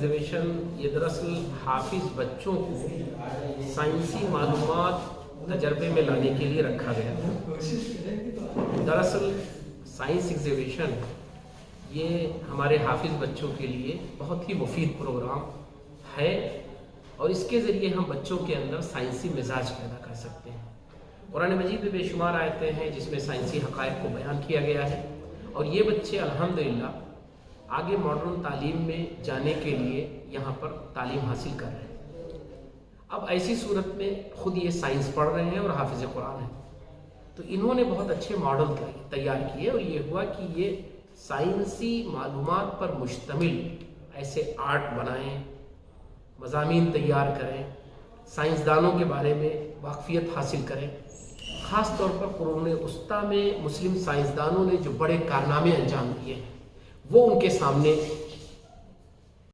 Exhibition ये दरअसल हाफिज बच्चों को साइंसी मालूमात तजर्बे में लाने के लिए रखा गया था। दरअसल साइंस एग्जीबिशन ये हमारे हाफिज बच्चों के लिए बहुत ही मुफीद प्रोग्राम है और इसके ज़रिए हम बच्चों के अंदर साइंसी मिजाज पैदा कर सकते हैं। कुरान मजीद में बेशुमार आयतें हैं जिसमें साइंसी हक़ाइक़ को बयान किया गया है और ये बच्चे अल्हम्दुलिल्लाह आगे मॉडर्न तालीम में जाने के लिए यहाँ पर तालीम हासिल कर रहे हैं। अब ऐसी सूरत में ख़ुद ये साइंस पढ़ रहे हैं और हाफिज़ कुरान हैं, तो इन्होंने बहुत अच्छे मॉडल तैयार किए और ये हुआ कि ये साइंसी मालूमात पर मुश्तमिल ऐसे आर्ट बनाएं, मज़ामीन तैयार करें, साइंसदानों के बारे में वाक़फ़ियत हासिल करें। ख़ास तौर पर कुरून वस्ता में मुस्लिम साइंसदानों ने जो बड़े कारनामे अंजाम दिए हैं वो उनके सामने